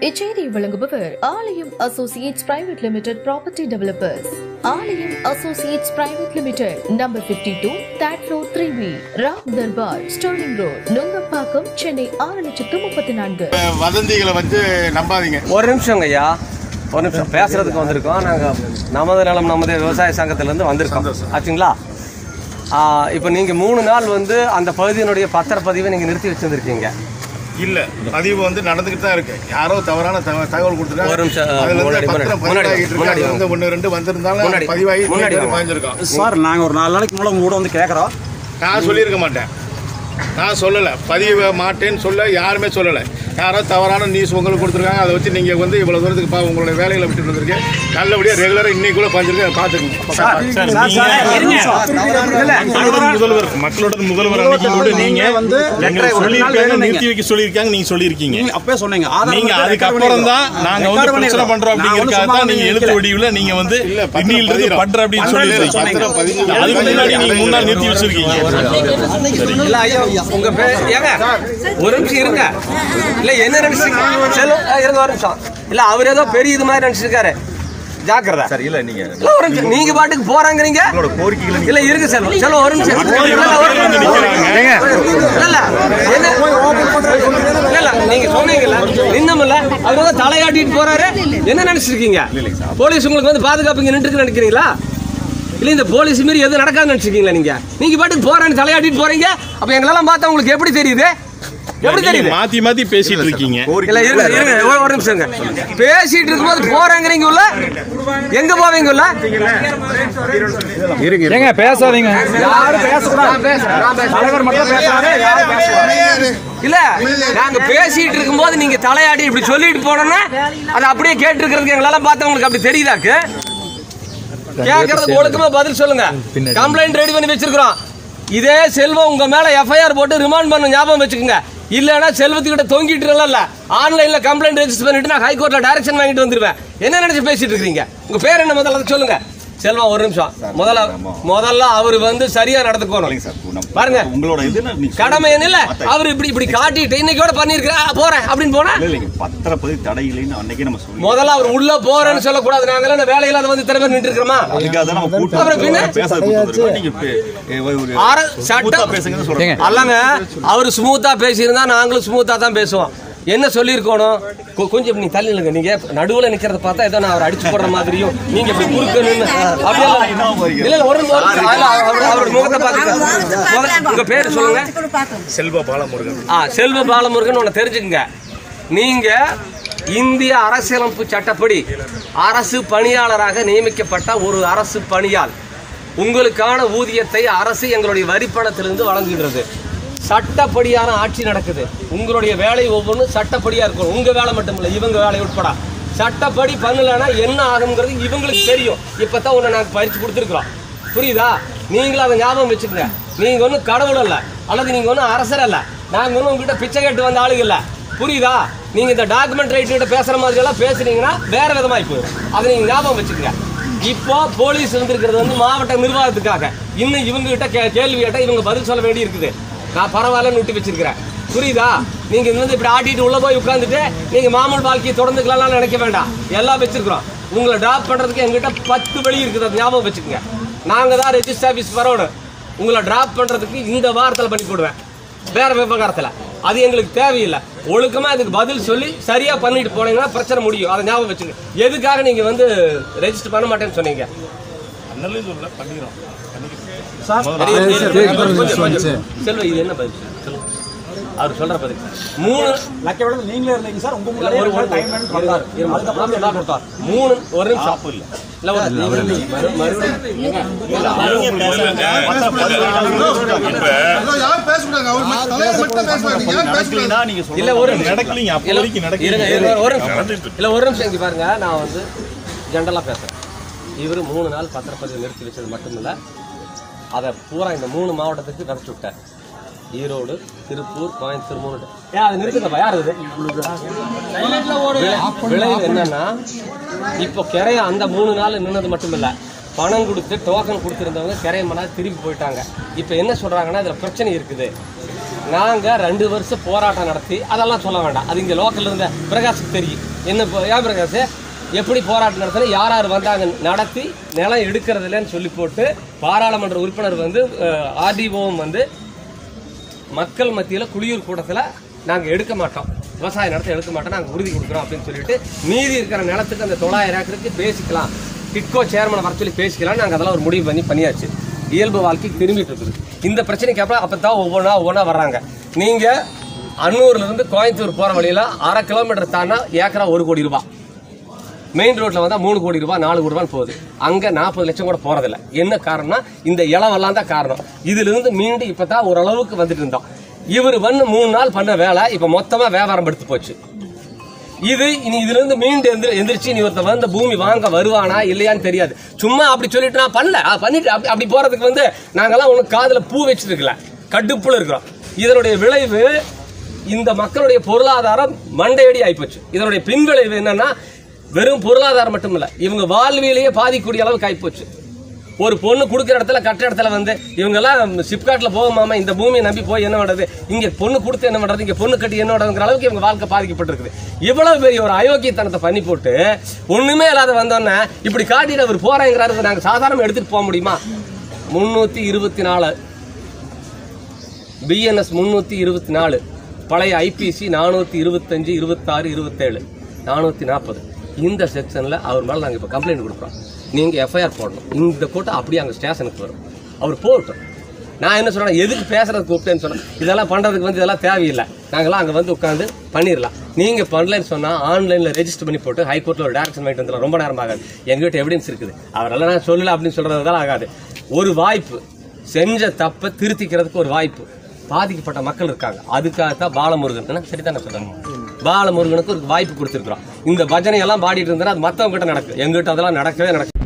இச்செய்தியை வழங்குபவர் Aalayam associates private limited property developers. Aalayam associates private limited, number 52, third floor, 3B, Ram Darbar, Sterling Road, Nungambakkam, Chennai 6,34,000. வதந்திகளை வந்து நம்பாதீங்க. ஒரு நிமிஷம் ஐயா, ஒரு நிமிஷம் பேசுறதுக்கு வந்திருக்கோம். நாங்கள் நமது நலம் நமது விவசாய சங்கத்திலேருந்து வந்திருக்கோம் ஆச்சுங்களா. இப்போ நீங்கள் 3 நாள் வந்து அந்த பகுதியினுடைய பத்திரப்பதிவை நீங்கள் நிறுத்தி வச்சுருந்துருக்கீங்க. இல்ல, பதிவு வந்து நடந்துகிட்டு தான் இருக்கு. யாரோ தவறான தகவல் கொடுத்துருக்காங்க. ஒரு நிமிஷம் ஒன்று ரெண்டு வந்திருந்தாலும் பதிவாகி பாய்ஞ்சிருக்கோம் சார். நாங்கள் ஒரு 4 நாளைக்கு மூலம் கூட வந்து கேட்குறோம். நான் சொல்லியிருக்க மாட்டேன், நான் சொல்லலை, பதிவு மாட்டேன்னு சொல்ல யாருமே சொல்லலை. யாரோ தவறான நியூஸ் உங்களுக்கு கொடுத்துருக்காங்க. அதை வச்சு நீங்கள் வந்து இவ்வளோ தூரத்துக்கு உங்களுடைய வேலைகளை விட்டுட்டு வந்திருக்கேன். நல்லபடியாக ரெகுலராக இன்னைக்குள்ள பாஞ்சிருக்கேன், பார்த்துக்கோங்க. மக்களோட முதல்வர் நீங்க வந்து நிறுத்தி வைக்க சொல்லியிருக்காங்க. நீங்க சொல்லியிருக்கீங்க, அப்பவே சொன்னீங்க. நீங்க அதுக்கப்புறம் தான் நாங்க வந்து பிரச்சனை பண்றோம் அப்படிங்கிறதுக்காக தான் நீங்க எழுத்து வடிவில் நீங்க வந்து இன்னிலிருந்து பண்ற அப்படின்னு சொல்லியிருக்கீங்க. அதுக்கு முன்னாடி நீங்க 3 நாள் நிறுத்தி வச்சிருக்கீங்க. உங்க பேர் ஏங்க ஒரு நிமிஷம் இருங்க. இல்ல என்ன நினைச்சிருக்கீங்க? இருங்க ஒரு நிமிஷம். இல்ல அவர் ஏதோ பெரிய இது மாதிரி நினைச்சிருக்காரு. ஜாக்கிரதா சார். இல்ல நீங்க பாட்டுக்கு போறாங்கறீங்க. இல்ல இருக்கு செல்வம். செல்வம் ஒரு நிமிஷம். இல்ல நீங்க சொன்னீங்கல்ல நின்னமல்ல, அவர் வந்து தலையாட்டிட்டு போறாரு. என்ன நினைச்சிருக்கீங்க? போலீஸ் உங்களுக்கு வந்து பாதுகாப்பு நின்று நினைக்கிறீங்களா? இல்ல இந்த போலீஸ் மீறி எதுவும் நடக்காதுன்னு நினைச்சிருக்கீங்களா? நீங்க பாட்டுக்கு போறான்னு தலையாட்டிட்டு போறீங்க. அப்ப எங்களெல்லாம் பார்த்தா உங்களுக்கு எப்படி தெரியுது? எப்படி தெரியுது? மாத்தி மாத்தி பேசிட்டு இருக்கீங்க. இல்ல இருங்க ஒரு நிமிஷம். பேசிட்டு இருக்கும்போது போறாங்கறீங்க உள்ள, எங்க போவீங்க உள்ள? இருங்க பேசாதீங்க. யாரும் பேசக்கூடாது. தலைவர் மட்டும் பேசாதே, யாரும் பேசக்கூடாது. இல்ல நாங்க பேசிட்டு இருக்கும்போது நீங்க தலையாட்டி இப்படி சொல்லிட்டு போனோம்னா அதை அப்படியே கேட்டு இருக்கிறதுக்கு எங்களால பார்த்தா உங்களுக்கு அப்படி தெரியுதாக்கு? கேட்கறதுக்கு ஒழுக்கமா பதில் சொல்லுங்க. கம்ப்ளைண்ட் ரெடி பண்ணி வச்சிருக்கிறோம். இதே செல்வம் உங்க மேல எஃப்ஐஆர் போட்டு ரிமாண்ட் பண்ண ஞாபகம் வச்சுக்கோங்க. இல்லன்னா செல்வத்துக்கிட்ட தொங்கிட்டு இல்ல, ஆன்லைன்ல கம்ப்ளைண்ட் ரெஜிஸ்டர் பண்ணிட்டு நான் ஹைகோர்ட்ல டைரக்ஷன் வாங்கிட்டு வந்துருவேன். என்ன நினைச்சு பேசிட்டு இருக்கீங்க? உங்க பேர் என்ன முதல்ல சொல்லுங்க. செல்வம் ஒரு நிமிஷம். முதல்ல அவர் வந்து சரியா நடந்துக்கணும் பாருங்க. உங்களோட கடமை என்ன? அவர் இப்படி காட்டிட்டு இன்னைக்கோட பண்ணிருக்கா போறேன் அப்படின்னு போனா பத்திரப்பதிவு தடை இல்லைன்னு அன்னைக்கே நம்ம சொல்லி முதல்ல அவர் உள்ள போறேன்னு சொல்லக்கூடாது. நாங்க வேலையில அதை வந்து திறமை நின்று இருக்கிறோமா? அல்லங்க அவரு ஸ்மூத்தா பேசியிருந்தா நாங்களும் ஸ்மூத்தா தான் பேசுவோம். என்ன சொல்லியிருக்கணும்? கொஞ்சம் நீ தள்ளி நில்லுங்க. நீங்க நடுவுல நிக்கிறத பார்த்தா ஏதோ நான் அவர் அடிச்சு போடுற மாதிரியும் நீங்க இப்படி குறுக்கணும்னு இல்ல ஒரு அவரோட முகத்தை பார்த்து உங்க பேரு சொல்லுங்க. செல்வ பாலமுருகன். செல்வ பாலமுருகன் ஒன்னு தெரிஞ்சுக்கங்க. நீங்க இந்திய அரசியலமைப்பு சட்டப்படி அரசு பணியாளராக நியமிக்கப்பட்ட ஒரு அரசு பணியாள். உங்களுக்கான ஊதியத்தை அரசு எங்களுடைய வரிப்பணத்திலிருந்து வழங்குகிறது. சட்டப்படியான ஆட்சி நடக்குது. உங்களுடைய வேலை ஒவ்வொன்றும் சட்டப்படியா இருக்கும். உங்க வேலை மட்டும் இல்லை, இவங்க வேலை உட்பட சட்டப்படி பண்ணலன்னா என்ன ஆகுங்கிறது இவங்களுக்கு தெரியும். இப்பதான் ஒன்று நாங்கள் பயிற்சி கொடுத்துருக்குறோம். புரியுதா? நீங்களும் அதை ஞாபகம் வச்சுக்கோங்க. நீங்க ஒன்றும் கடவுள் அல்ல, அல்லது நீங்க ஒன்றும் அரசர் அல்ல. நாங்கள் ஒன்றும் உங்ககிட்ட பிச்சை கேட்டு வந்த ஆளுங்க இல்லை. புரியுதா? நீங்க இந்த டாக்குமெண்ட் ரைட்டு பேசுற மாதிரி எல்லாம் பேசுனீங்கன்னா வேற விதமாய் போயிடும். அதை நீங்க ஞாபகம் வச்சுக்கோங்க. இப்போ போலீஸ் இருந்திருக்கிறது வந்து மாவட்ட நிர்வாகத்துக்காக. இன்னும் இவங்க கிட்ட கேள்வி கேட்டால் இவங்க பதில் சொல்ல வேண்டி இருக்குது. நான் பரவாயில்லன்னு விட்டு வச்சிருக்கிறேன். புரியுதா? நீங்க வந்து இப்படி ஆட்டிட்டு உள்ள போய் உட்காந்துட்டு நீங்க மாமூல் வாழ்க்கையை தொடர்ந்துக்கலாம் நினைக்க வேண்டாம். எல்லாம் வச்சிருக்கிறோம். உங்களை டிராப் பண்றதுக்கு எங்கிட்ட 10 வழி இருக்குது. அது ஞாபகம் வச்சுக்கோங்க. நாங்க தான் ரெஜிஸ்டர் ஆஃபீஸ் வரணும். உங்களை டிராப் பண்றதுக்கு இந்த வாரத்தில் பண்ணி போடுவேன், வேற விவகாரத்தில். அது எங்களுக்கு தேவையில்லை. ஒழுக்கமா இதுக்கு பதில் சொல்லி சரியா பண்ணிட்டு போனீங்கன்னா பிரச்சனை முடியும். அதை ஞாபகம் வச்சுக்கோங்க. எதுக்காக நீங்க வந்து ரெஜிஸ்டர் பண்ண மாட்டேன்னு சொன்னீங்க? செல்வ இது என்ன பதில்? அவர் சொல்ற பதில் 3 நீங்களே இருந்தீங்க சார். உங்க ஒரு நிமிஷம் இங்க பாருங்க. நான் வந்து ஜென்ரலா பேசுறேன். இவரு 3 நாள் பத்திரப்பதிவு நிறுத்தி வச்சது மட்டுமில்ல, அதை பூரா இந்த 3 மாவட்டத்துக்கு நடத்தி விட்டார். ஈரோடு, திருப்பூர், கோயம்புத்தூர் 3. அதை நிறுத்துங்கப்பா. யார் அது? விளைவு என்னன்னா, இப்போ கிரைய அந்த 3 நாள் நின்னது மட்டுமில்ல, பணம் கொடுத்து டோக்கன் கொடுத்துருந்தவங்க கிரைய மணி திருப்பி போயிட்டாங்க. இப்போ என்ன சொல்றாங்கன்னா, இதுல பிரச்சனை இருக்குது. நாங்க 2 வருஷம் போராட்டம் நடத்தி அதெல்லாம் சொல்ல வேண்டாம், அது இங்க லோக்கல்ல இருந்த பிரகாஷுக்கு தெரியும். என்ன ஏன் பிரகாஷ் எப்படி போராட்டம் நடத்தினா யார் யார் வந்தாங்க நடத்தி நிலம் எடுக்கிறது இல்லைன்னு சொல்லி போட்டு பாராளுமன்ற உறுப்பினர் வந்து ஆர்டிஓவும் வந்து மக்கள் மத்தியில் குளியூர் கூட்டத்தில் நாங்கள் எடுக்க மாட்டோம், விவசாய நிலத்தை எடுக்க மாட்டோம், நாங்கள் உறுதி கொடுக்குறோம் அப்படின்னு சொல்லிட்டு மீதி இருக்கிற நிலத்துக்கு அந்த 900 ஏக்கருக்கு பேசிக்கலாம், டிட்கோ சேர்மனை வர சொல்லி பேசிக்கலாம். நாங்கள் அதெல்லாம் ஒரு முடிவு பண்ணியாச்சு. இயல்பு வாழ்க்கைக்கு திரும்பிட்டு இருக்குது. இந்த பிரச்சனைக்கு அப்புறம் அப்போ தான் ஒவ்வொன்றா வர்றாங்க. நீங்கள் அன்னூர்லேருந்து கோயம்புத்தூர் போகிற வழியில் 1/2 கிலோமீட்டர் தாண்டா ஏக்கரா 1 கோடி ரூபாய், மெயின் ரோட்டில் வந்தால் 3 கோடி ரூபாய் 4 கோடி ரூபாய் போகுது. அங்கே 40 லட்சம் கூட போகிறதில்ல. என்ன காரணம்னா இந்த இளவெல்லாம் தான் காரணம். இதிலிருந்து மீண்டு இப்போ தான் ஓரளவுக்கு வந்துட்டு இருந்தோம். இவர் வந்து 3 நாள் பண்ண வேலை இப்போ மொத்தமாக வியாபாரம் எடுத்து போச்சு. இதுல இருந்து மீண்டு எந்திரிச்சு நீ ஒருத்த வந்து பூமி வாங்க வருவானா இல்லையான்னு தெரியாது. சும்மா அப்படி சொல்லிட்டு நான் பண்ணல பண்ணிட்டு அப்படி போறதுக்கு வந்து நாங்கெல்லாம் உனக்கு காதுல பூ வச்சிருக்கல, கடுப்புல இருக்கிறோம். இதனுடைய விளைவு இந்த மக்களுடைய பொருளாதாரம் மண்டையடி ஆயிப்போச்சு. இதனுடைய பின்விளைவு என்னன்னா வெறும் பொருளாதாரம் மட்டும் இல்ல, இவங்க வாழ்வியலையே பாதிக்கக்கூடிய அளவுக்கு ஆயிப்போச்சு. ஒரு பொண்ணு கொடுக்குற இடத்துல கட்ட இடத்துல வந்து இவங்கெல்லாம் சிப்காட்ல போகாம இந்த பூமியை நம்பி போய் என்ன பண்றது, இங்க பொண்ணு கொடுத்து என்ன பண்றது, இங்க பொண்ணு கட்டி என்ன பண்றதுங்கிற அளவுக்கு இவங்க வாழ்க்கை பாதிக்கப்பட்டிருக்குது. இவ்வளவு பெரிய ஒரு அயோக்கியத்தனத்தை பண்ணி போட்டு ஒண்ணுமே இல்லாத வந்தோன்னே இப்படி காட்டிட்டு அவர் போறாங்கிறாரு. நாங்க சாதாரண எடுத்துட்டு போக முடியுமா? 324 பிஎன்எஸ் 324 பழைய ஐபிசி 425 26 27 440 இந்த செக்ஷன்ல அவர் மேல நாங்க இப்ப கம்ப்ளைண்ட் கொடுக்குறோம். நீங்க எஃப்ஐஆர் போடணும். இந்த கூட்டம் அப்படியே அங்கே ஸ்டேஷனுக்கு வரும். அவர் போகட்டும். நான் என்ன சொல்றேன், எதுக்கு பேசுறதுக்கு கூப்பிட்டேன்னு சொன்னேன். இதெல்லாம் பண்றதுக்கு வந்து இதெல்லாம் தேவையில்லை, நாங்களாம் அங்கே வந்து உட்காந்து பண்ணிடலாம். நீங்க பண்ணலன்னு சொன்னா ஆன்லைன்ல ரெஜிஸ்டர் பண்ணி போட்டு ஹைகோர்ட்ல ஒரு டைரக்ஷன் வாங்கிட்டு வந்துடலாம். ரொம்ப நேரம் ஆகாது. எங்ககிட்ட எவிடன்ஸ் இருக்குது. அவரெல்லாம் நான் சொல்லல அப்படின்னு சொல்றதுதான் ஆகாது. ஒரு வாய்ப்பு, செஞ்ச தப்பை திருத்திக்கிறதுக்கு ஒரு வாய்ப்பு. பாதிக்கப்பட்ட மக்கள் இருக்காங்க, அதுக்காகத்தான் பாலமுருகன் சரிதானே சொல்றாங்க, பாலமுருகனுக்கு ஒரு வாய்ப்பு கொடுத்துருக்கிறோம். இந்த பஜனை எல்லாம் பாடிட்டு இருந்தா அது மற்றவங்க கிட்ட நடக்கும், எங்கிட்ட அதெல்லாம் நடக்கவே நடக்கும்.